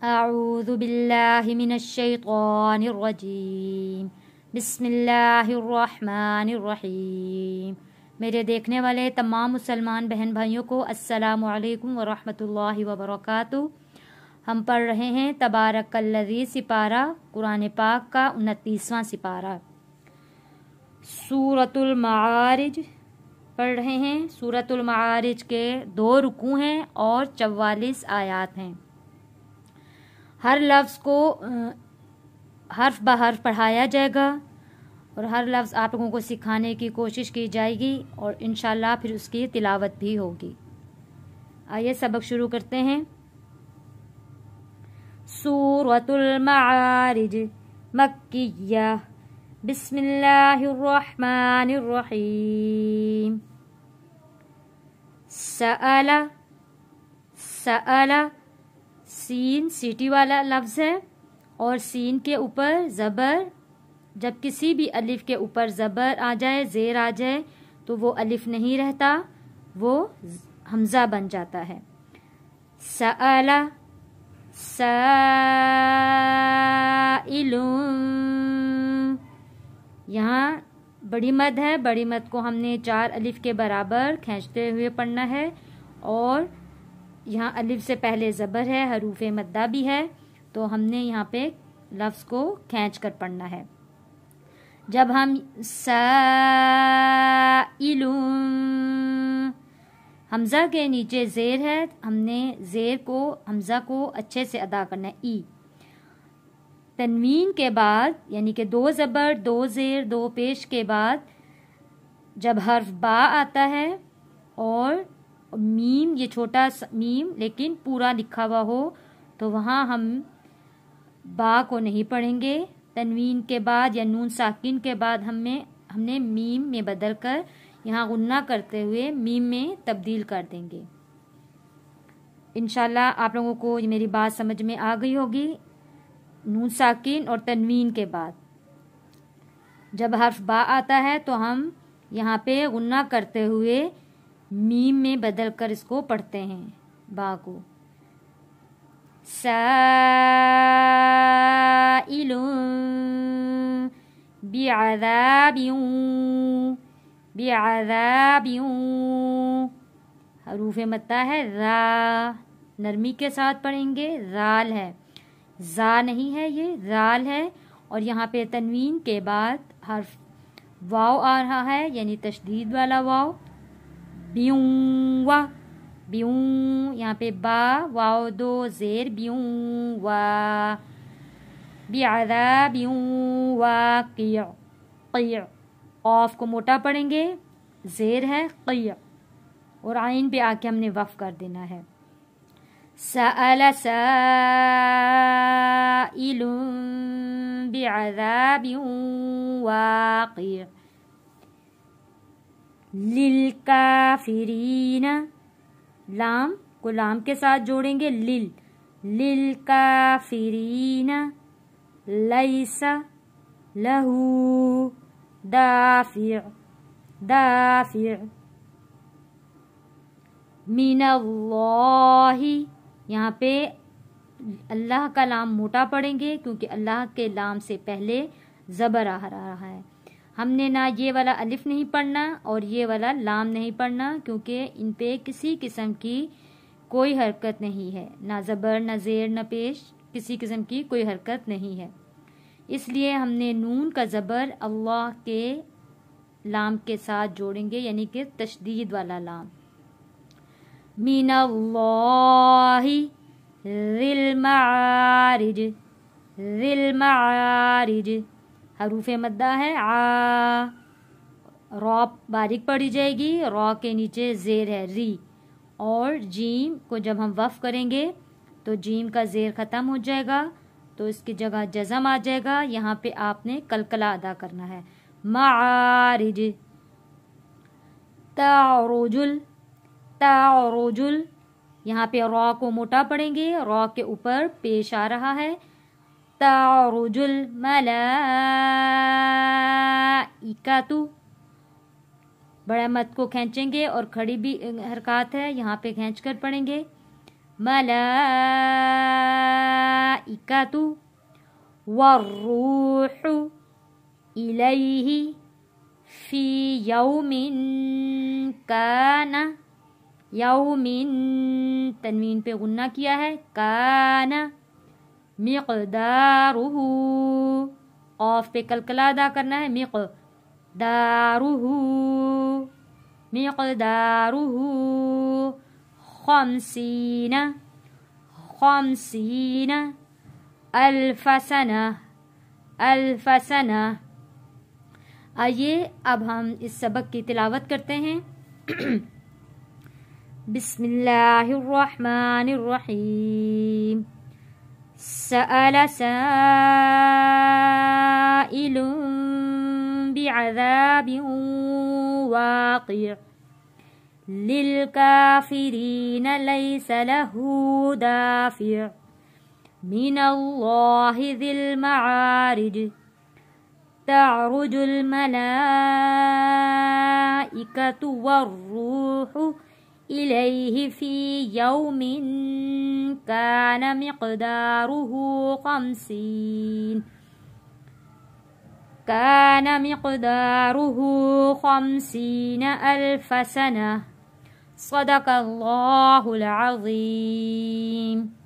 अऊज़ु बिल्लाहि मिनश्शैतानिर्रजीम बिस्मिल्लाहिर्रहमानिर्रहीम। मेरे देखने वाले तमाम मुसलमान बहन भाइयों को अस्सलामु अलैकुम वरहमतुल्लाहि वबरकातुहू। हम पढ़ रहे हैं तबारकल्लज़ी सिपारा कुरान पाक का 29वां सिपारा सूरतुल माआरिज पढ़ रहे हैं। सूरतुल माआरिज के 2 रुकू हैं और 44 आयात हैं। हर लफ्ज़ को हर्फ ब हर्फ पढ़ाया जाएगा और हर लफ्ज़ आप लोगों को सिखाने की कोशिश की जाएगी और इंशाल्लाह फिर उसकी तिलावत भी होगी। आइए सबक शुरू करते हैं। सूरतुल माआरिज मक्किया बिस्मिल्लाहिर्रहमानिर्रहीम। सअला सीन सीटी वाला लफ्ज़ है और सीन के ऊपर ज़बर, जब किसी भी अलिफ के ऊपर ज़बर आ जाए, ज़ेर आ जाए तो वो अलिफ नहीं रहता, वो हमज़ा बन जाता है। सअला साइलुन, यहाँ बड़ी मद है। बड़ी मद को हमने 4 अलिफ के बराबर खींचते हुए पढ़ना है और यहाँ अलिफ से पहले ज़बर है, हरूफ मद्दा भी है, तो हमने यहाँ पे लफ्ज़ को खींच कर पढ़ना है। जब हम साइलुन, हमज़ा के नीचे ज़ेर है, हमने ज़ेर को हमज़ा को अच्छे से अदा करना है। ई तनवीन के बाद यानी कि 2 ज़बर 2 ज़ेर 2 पेश के बाद जब हर्फ बा आता है और मीम, ये छोटा मीम लेकिन पूरा लिखा हुआ हो, तो वहाँ हम बा को नहीं पढ़ेंगे। तनवीन के बाद या नून साकिन के बाद हमने मीम में बदल कर यहाँ गुन्ना करते हुए मीम में तब्दील कर देंगे। इंशाल्लाह आप लोगों को मेरी बात समझ में आ गई होगी। नून साकिन और तनवीन के बाद जब हर्फ बा आता है तो हम यहाँ पे गुन्ना करते हुए मीम में बदल कर इसको पढ़ते हैं, बा को। साइलुन बिअज़ाबिन, हरूफ मत्ता है, रा नरमी के साथ पढ़ेंगे। राल है, जा नहीं है, ये राल है। और यहाँ पे तनवीन के बाद हर्फ वाव आ रहा है यानी तशदीद वाला वाव। बियुवा बियूं, यहाँ पे बा वाव 2 ज़ेर बियूं वा बिअज़ाबिन वाक़िअ। क़िअ क़ाफ को मोटा पढ़ेंगे, ज़ेर है क़िअ और आइन पे आके हमने वफ़ कर देना है। सअला साइलुन बिअज़ाबिन वाक़िअ। लिल काफिरीना, लाम को लाम के साथ जोड़ेंगे। लिल काफिरीना लैसा लहू दाफिअ। मिनल्लाहि, यहाँ पे अल्लाह का लाम मोटा पढ़ेंगे क्योंकि अल्लाह के लाम से पहले ज़बर आ रहा है। हमने ना ये वाला अलिफ नहीं पढ़ना और ये वाला लाम नहीं पढ़ना क्योंकि इन पे किसी किस्म की कोई हरकत नहीं है, ना ज़बर ना ज़ेर ना पेश, किसी किस्म की कोई हरकत नहीं है। इसलिए हमने नून का ज़बर अल्लाह के लाम के साथ जोड़ेंगे यानी कि तशदीद वाला लाम। मिनल्लाहि ज़िल माआरिज, हरूफ मद्दा है। आ रॉ बारीक पढ़ी जाएगी, रॉ के नीचे ज़ेर है री, और जीम को जब हम वफ़ करेंगे तो जीम का ज़ेर ख़त्म हो जाएगा तो इसकी जगह जज़म आ जाएगा। यहाँ पे आपने कलकला अदा करना है। माआरिज तारुजुल, यहाँ पे रॉ को मोटा पढ़ेंगे, रॉ के ऊपर पेश आ रहा है। तारुजुल मलाइकातु, बड़ा मत को खींचेंगे और खड़ी भी हरकत है, यहाँ पे खींच कर पढ़ेंगे। मलाइकातु الملائکۃ والروح الیہ فی یوم کان، یوم تنوین پہ غنہ کیا ہے، کان مقدارہ، قاف پہ کلکلہ ادا کرنا ہے، مقدارہ خمسین الف سنہ۔ آئیے اب ہم اس سبق کی تلاوت کرتے ہیں۔ بسم اللہ الرحمن الرحیم۔ سأل سائل بعذاب واقع للكافرين ليس له دافع من الله ذي المعارج تعرج الملائكة والروح إليه في يوم كان مقداره 50 ألف سنة۔ صدق اللہ العظیم۔